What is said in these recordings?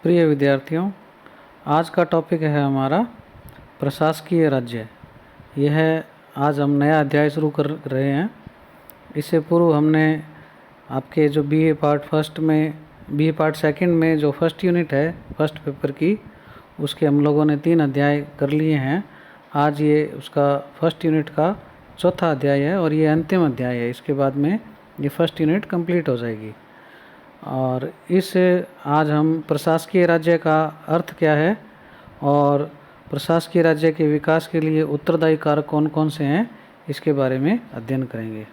प्रिय विद्यार्थियों, आज का टॉपिक है हमारा प्रशासकीय राज्य। यह आज हम नया अध्याय शुरू कर रहे हैं। इससे पूर्व हमने आपके जो बीए पार्ट सेकंड में जो फर्स्ट यूनिट है फर्स्ट पेपर की, उसके हम लोगों ने 3 अध्याय कर लिए हैं। आज ये उसका फर्स्ट यूनिट का चौथा अध्याय है और ये अंतिम अध्याय है। इसके बाद में ये फर्स्ट यूनिट कंप्लीट हो जाएगी। और आज हम प्रशासकीय राज्य का अर्थ क्या है और प्रशासकीय राज्य के विकास के लिए उत्तरदायी कारक कौन कौन से हैं, इसके बारे में अध्ययन करेंगे।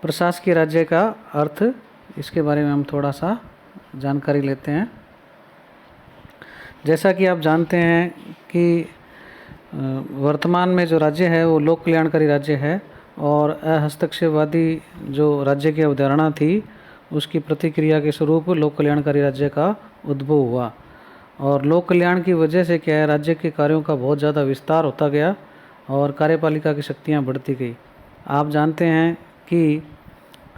प्रशासकीय राज्य का अर्थ, इसके बारे में हम थोड़ा सा जानकारी लेते हैं। जैसा कि आप जानते हैं कि वर्तमान में जो राज्य है वो लोक कल्याणकारी राज्य है और अहस्तक्षेपवादी जो राज्य की अवधारणा थी उसकी प्रतिक्रिया के स्वरूप लोक कल्याणकारी राज्य का उद्भव हुआ। और लोक कल्याण की वजह से क्या है, राज्य के कार्यों का बहुत ज़्यादा विस्तार होता गया और कार्यपालिका की शक्तियाँ बढ़ती गई। आप जानते हैं कि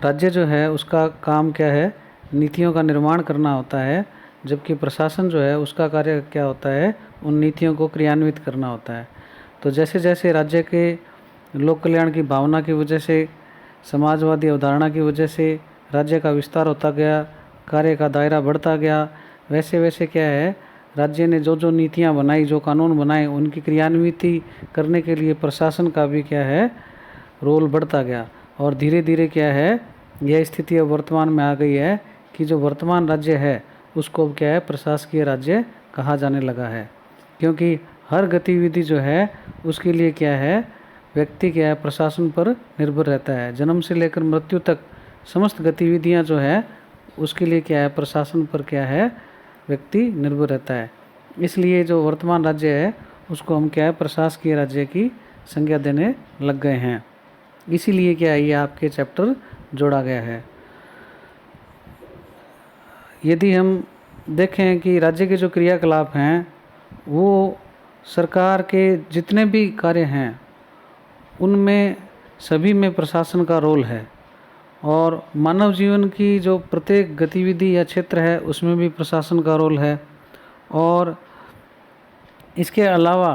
राज्य जो है उसका काम क्या है, नीतियों का निर्माण करना होता है, जबकि प्रशासन जो है उसका कार्य क्या होता है, उन नीतियों को क्रियान्वित करना होता है। तो जैसे जैसे राज्य के लोक कल्याण की भावना की वजह से, समाजवादी अवधारणा की वजह से राज्य का विस्तार होता गया, कार्य का दायरा बढ़ता गया, वैसे वैसे क्या है, राज्य ने जो जो नीतियाँ बनाई, जो कानून बनाए, उनकी क्रियान्वित करने के लिए प्रशासन का भी क्या है, रोल बढ़ता गया। और धीरे धीरे क्या है, यह स्थिति अब वर्तमान में आ गई है कि जो वर्तमान राज्य है उसको अब क्या है, प्रशासकीय राज्य कहा जाने लगा है। क्योंकि हर गतिविधि जो है उसके लिए क्या है, व्यक्ति क्या है, प्रशासन पर निर्भर रहता है। जन्म से लेकर मृत्यु तक समस्त गतिविधियां जो है उसके लिए क्या है, प्रशासन पर क्या है, व्यक्ति निर्भर रहता है। इसलिए जो वर्तमान राज्य है उसको हम क्या है, प्रशासकीय राज्य की संज्ञा देने लग गए हैं। इसीलिए क्या है, ये आपके चैप्टर जोड़ा गया है। यदि हम देखें कि राज्य के जो क्रियाकलाप हैं वो सरकार के जितने भी कार्य हैं उनमें सभी में प्रशासन का रोल है। और मानव जीवन की जो प्रत्येक गतिविधि या क्षेत्र है उसमें भी प्रशासन का रोल है। और इसके अलावा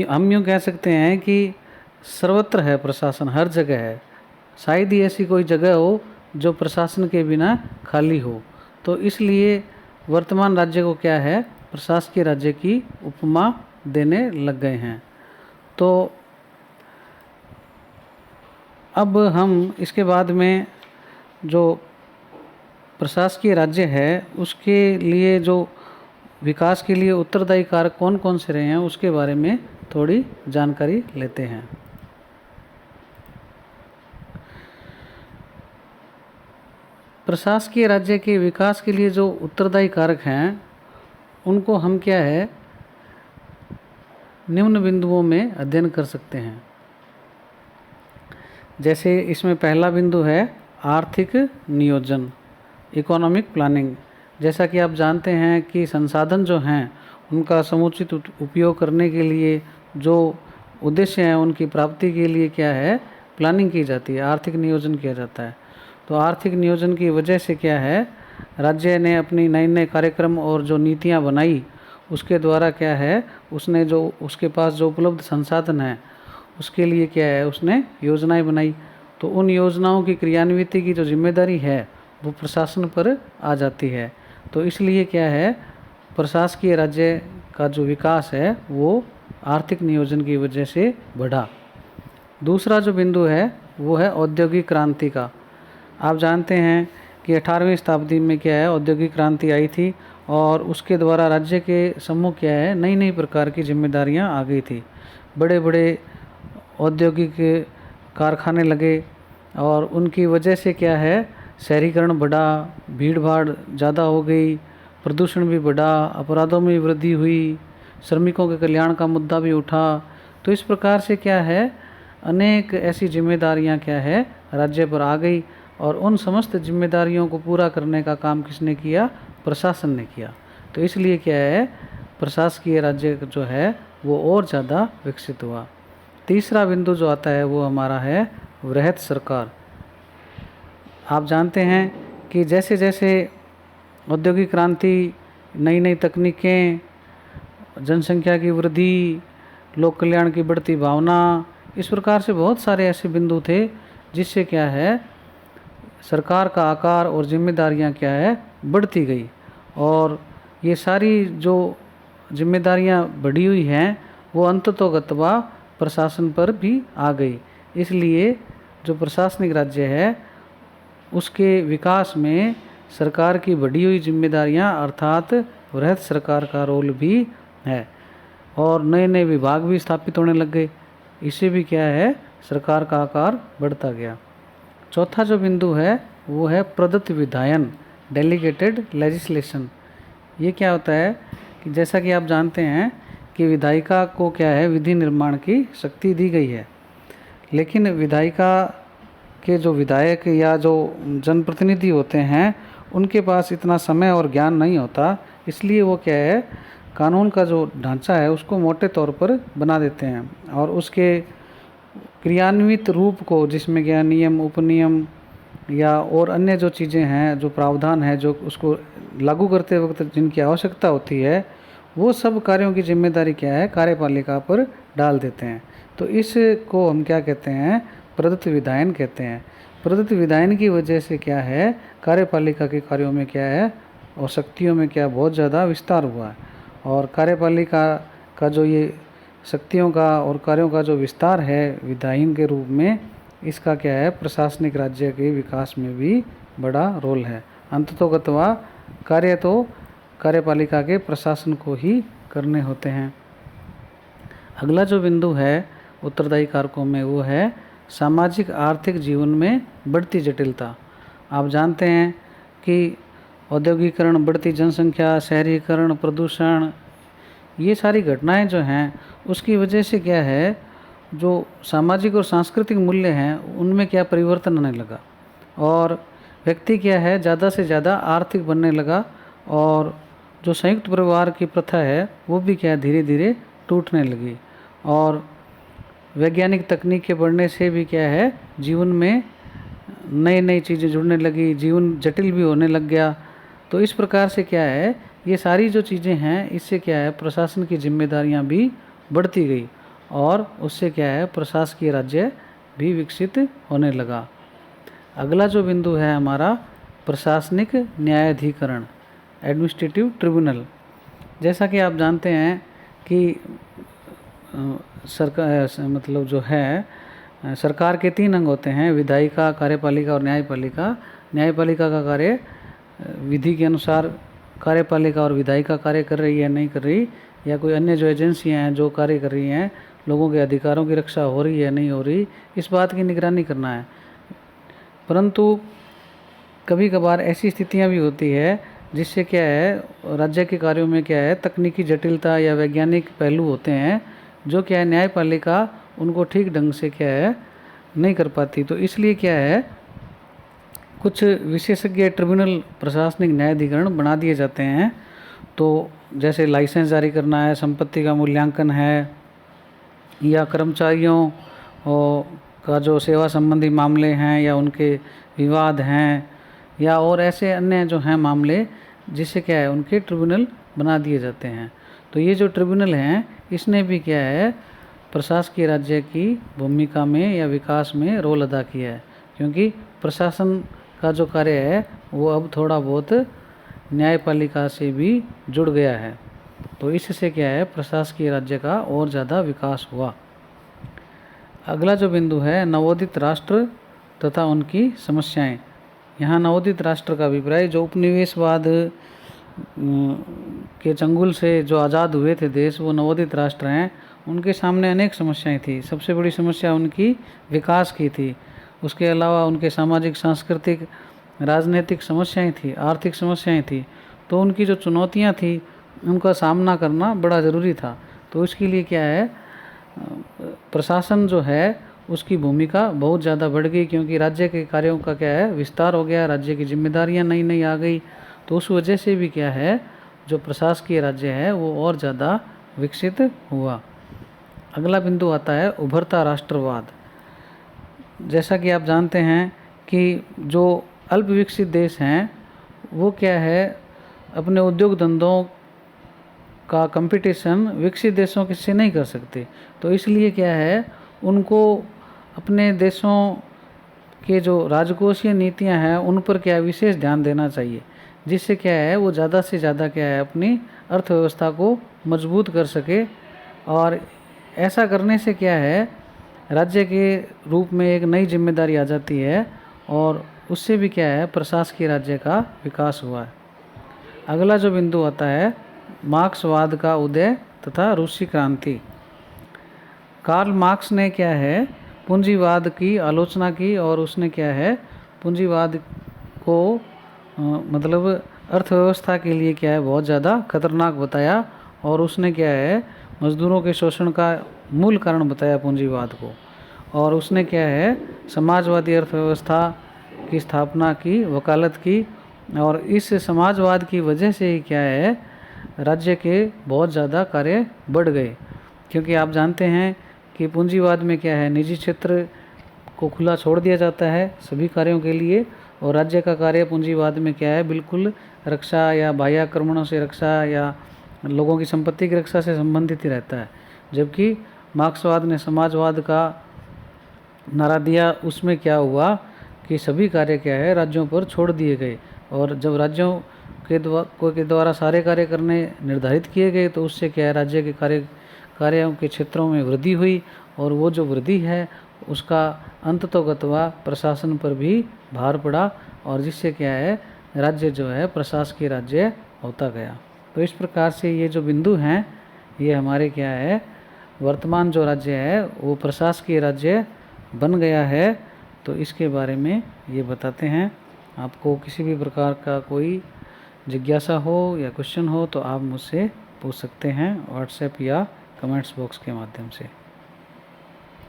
हम यूँ कह सकते हैं कि सर्वत्र है प्रशासन, हर जगह है। शायद ही ऐसी कोई जगह हो जो प्रशासन के बिना खाली हो। तो इसलिए वर्तमान राज्य को क्या है, प्रशासकीय राज्य की उपमा देने लग गए हैं। तो अब हम इसके बाद में जो प्रशासकीय राज्य है उसके लिए जो विकास के लिए उत्तरदायी कारक कौन कौन से रहे हैं उसके बारे में थोड़ी जानकारी लेते हैं। प्रशासकीय राज्य के विकास के लिए जो उत्तरदायी कारक हैं उनको हम क्या है, निम्न बिंदुओं में अध्ययन कर सकते हैं। जैसे इसमें पहला बिंदु है आर्थिक नियोजन, इकोनॉमिक प्लानिंग। जैसा कि आप जानते हैं कि संसाधन जो हैं उनका समुचित उपयोग करने के लिए जो उद्देश्य हैं उनकी प्राप्ति के लिए क्या है, प्लानिंग की जाती है, आर्थिक नियोजन किया जाता है। तो आर्थिक नियोजन की वजह से क्या है, राज्य ने अपनी नए नए कार्यक्रम और जो नीतियाँ बनाई उसके द्वारा क्या है, उसने जो उसके पास जो उपलब्ध संसाधन है उसके लिए क्या है, उसने योजनाएं बनाई। तो उन योजनाओं की क्रियान्विति की जो जिम्मेदारी है वो प्रशासन पर आ जाती है। तो इसलिए क्या है, प्रशासकीय राज्य का जो विकास है वो आर्थिक नियोजन की वजह से बढ़ा। दूसरा जो बिंदु है वो है औद्योगिक क्रांति का। आप जानते हैं कि 18वीं शताब्दी में क्या है, औद्योगिक क्रांति आई थी और उसके द्वारा राज्य के सम्मुख क्या है, नई नई प्रकार की जिम्मेदारियां आ गई थी। बड़े बड़े औद्योगिक कारखाने लगे और उनकी वजह से क्या है, शहरीकरण बढ़ा, भीड़ भाड़ ज़्यादा हो गई, प्रदूषण भी बढ़ा, अपराधों में वृद्धि हुई, श्रमिकों के कल्याण का मुद्दा भी उठा। तो इस प्रकार से क्या है, अनेक ऐसी जिम्मेदारियां क्या है, राज्य पर आ गई और उन समस्त जिम्मेदारियों को पूरा करने का काम किसने किया, प्रशासन ने किया। तो इसलिए क्या है, प्रशासकीय राज्य जो है वो और ज़्यादा विकसित हुआ। तीसरा बिंदु जो आता है वो हमारा है वृहत सरकार। आप जानते हैं कि जैसे जैसे औद्योगिक क्रांति, नई नई तकनीकें, जनसंख्या की वृद्धि, लोक कल्याण की बढ़ती भावना, इस प्रकार से बहुत सारे ऐसे बिंदु थे जिससे क्या है सरकार का आकार और जिम्मेदारियां क्या है बढ़ती गई। और ये सारी जो जिम्मेदारियां बढ़ी हुई हैं वो अंततोगत्वा प्रशासन पर भी आ गई। इसलिए जो प्रशासनिक राज्य है उसके विकास में सरकार की बढ़ी हुई जिम्मेदारियां अर्थात वृहद सरकार का रोल भी है। और नए नए विभाग भी स्थापित होने लग गए, इससे भी क्या है सरकार का आकार बढ़ता गया। चौथा जो बिंदु है वो है प्रदत्त विधायन, डेलीगेटेड लेजिस्लेशन। ये क्या होता है कि जैसा कि आप जानते हैं कि विधायिका को क्या है विधि निर्माण की शक्ति दी गई है, लेकिन विधायिका के जो विधायक या जो जनप्रतिनिधि होते हैं उनके पास इतना समय और ज्ञान नहीं होता, इसलिए वो क्या है कानून का जो ढांचा है उसको मोटे तौर पर बना देते हैं और उसके क्रियान्वित रूप को, जिसमें क्या नियम, उपनियम या और अन्य जो चीज़ें हैं, जो प्रावधान है, जो उसको लागू करते वक्त जिनकी आवश्यकता होती है, वो सब कार्यों की जिम्मेदारी क्या है कार्यपालिका पर डाल देते हैं। तो इसको हम क्या कहते हैं प्रदत्त विधायन कहते हैं। प्रदत्त विधायन की वजह से क्या है कार्यपालिका के कार्यों में क्या है और शक्तियों में क्या बहुत ज़्यादा विस्तार हुआ है। और कार्यपालिका का जो ये शक्तियों का और कार्यों का जो विस्तार है विधायन के रूप में, इसका क्या है प्रशासनिक राज्य के विकास में भी बड़ा रोल है। अंततोगत्वा कार्य तो कार्यपालिका के प्रशासन को ही करने होते हैं। अगला जो बिंदु है उत्तरदायी कारकों में वो है सामाजिक आर्थिक जीवन में बढ़ती जटिलता। आप जानते हैं कि औद्योगिकरण, बढ़ती जनसंख्या, शहरीकरण, प्रदूषण, ये सारी घटनाएं जो हैं उसकी वजह से क्या है जो सामाजिक और सांस्कृतिक मूल्य हैं उनमें क्या परिवर्तन आने लगा और व्यक्ति क्या है ज़्यादा से ज़्यादा आर्थिक बनने लगा और जो संयुक्त परिवार की प्रथा है वो भी क्या धीरे धीरे टूटने लगी। और वैज्ञानिक तकनीक के बढ़ने से भी क्या है जीवन में नई नई चीज़ें जुड़ने लगी, जीवन जटिल भी होने लग गया। तो इस प्रकार से क्या है ये सारी जो चीज़ें हैं इससे क्या है प्रशासन की जिम्मेदारियां भी बढ़ती गई और उससे क्या है प्रशासकीय राज्य भी विकसित होने लगा। अगला जो बिंदु है हमारा प्रशासनिक न्यायाधिकरण, एडमिनिस्ट्रेटिव ट्रिब्यूनल। जैसा कि आप जानते हैं कि सरकार मतलब जो है सरकार के 3 अंग होते हैं, विधायिका, कार्यपालिका और न्यायपालिका। न्यायपालिका का कार्य विधि के अनुसार कार्यपालिका और विधायिका कार्य कर रही है नहीं कर रही, या कोई अन्य जो एजेंसियां हैं जो कार्य कर रही हैं, लोगों के अधिकारों की रक्षा हो रही है नहीं हो रही, इस बात की निगरानी करना है। परंतु कभी कभार ऐसी स्थितियां भी होती है जिससे क्या है राज्य के कार्यों में क्या है तकनीकी जटिलता या वैज्ञानिक पहलू होते हैं जो क्या है न्यायपालिका उनको ठीक ढंग से क्या है नहीं कर पाती। तो इसलिए क्या है कुछ विशेषज्ञ ट्रिब्यूनल प्रशासनिक न्यायाधिकरण बना दिए जाते हैं। तो जैसे लाइसेंस जारी करना है, संपत्ति का मूल्यांकन है, या कर्मचारियों का जो सेवा संबंधी मामले हैं या उनके विवाद हैं, या और ऐसे अन्य जो हैं मामले जिससे क्या है उनके ट्रिब्यूनल बना दिए जाते हैं। तो ये जो ट्रिब्यूनल हैं इसने भी क्या है प्रशासकीय राज्य की भूमिका में या विकास में रोल अदा किया है, क्योंकि प्रशासन का जो कार्य है वो अब थोड़ा बहुत न्यायपालिका से भी जुड़ गया है। तो इससे क्या है प्रशासकीय राज्य का और ज़्यादा विकास हुआ। अगला जो बिंदु है नवोदित राष्ट्र तथा उनकी समस्याएं। यहाँ नवोदित राष्ट्र का अभिप्राय जो उपनिवेशवाद के चंगुल से जो आज़ाद हुए थे देश, वो नवोदित राष्ट्र हैं। उनके सामने अनेक समस्याएं थी। सबसे बड़ी समस्या उनकी विकास की थी। उसके अलावा उनके सामाजिक, सांस्कृतिक, राजनीतिक समस्याएं थी, आर्थिक समस्याएं थी। तो उनकी जो चुनौतियां थी उनका सामना करना बड़ा ज़रूरी था। तो इसके लिए क्या है प्रशासन जो है उसकी भूमिका बहुत ज़्यादा बढ़ गई, क्योंकि राज्य के कार्यों का क्या है विस्तार हो गया, राज्य की जिम्मेदारियां नई नई आ गई। तो उस वजह से भी क्या है जो प्रशासकीय राज्य है वो और ज़्यादा विकसित हुआ। अगला बिंदु आता है उभरता राष्ट्रवाद। जैसा कि आप जानते हैं कि जो अल्प विकसित देश हैं वो क्या है अपने उद्योग धंधों का कंपटीशन विकसित देशों से नहीं कर सकते। तो इसलिए क्या है, उनको अपने देशों के जो राजकोषीय नीतियां हैं उन पर क्या विशेष ध्यान देना चाहिए, जिससे क्या है वो ज़्यादा से ज़्यादा क्या है अपनी अर्थव्यवस्था को मजबूत कर सके। और ऐसा करने से क्या है, राज्य के रूप में एक नई जिम्मेदारी आ जाती है और उससे भी क्या है प्रशासकीय राज्य का विकास हुआ है। अगला जो बिंदु आता है मार्क्सवाद का उदय तथा रूसी क्रांति। कार्ल मार्क्स ने क्या है पूंजीवाद की आलोचना की और उसने क्या है पूंजीवाद को मतलब अर्थव्यवस्था के लिए क्या है बहुत ज़्यादा खतरनाक बताया और उसने क्या है मजदूरों के शोषण का मूल कारण बताया पूंजीवाद को। और उसने क्या है समाजवादी अर्थव्यवस्था की स्थापना की, वकालत की। और इस समाजवाद की वजह से ही क्या है राज्य के बहुत ज़्यादा कार्य बढ़ गए, क्योंकि आप जानते हैं कि पूंजीवाद में क्या है निजी क्षेत्र को खुला छोड़ दिया जाता है सभी कार्यों के लिए, और राज्य का कार्य पूंजीवाद में क्या है बिल्कुल रक्षा या बाह्य आक्रमणों से रक्षा या लोगों की संपत्ति की रक्षा से संबंधित ही रहता है। जबकि मार्क्सवाद ने समाजवाद का नारा दिया, उसमें क्या हुआ कि सभी कार्य क्या है राज्यों पर छोड़ दिए गए, और जब राज्यों के द्वारा सारे कार्य करने निर्धारित किए गए तो उससे क्या है राज्य के कार्यों के क्षेत्रों में वृद्धि हुई, और वो जो वृद्धि है उसका अंततोगत्वा प्रशासन पर भी भार पड़ा, और जिससे क्या है राज्य जो है प्रशासकीय राज्य होता गया। तो इस प्रकार से ये जो बिंदु हैं ये हमारे क्या है वर्तमान जो राज्य है वो प्रशासकीय राज्य बन गया है। तो इसके बारे में ये बताते हैं। आपको किसी भी प्रकार का कोई जिज्ञासा हो या क्वेश्चन हो तो आप मुझसे पूछ सकते हैं व्हाट्सएप या कमेंट्स बॉक्स के माध्यम से।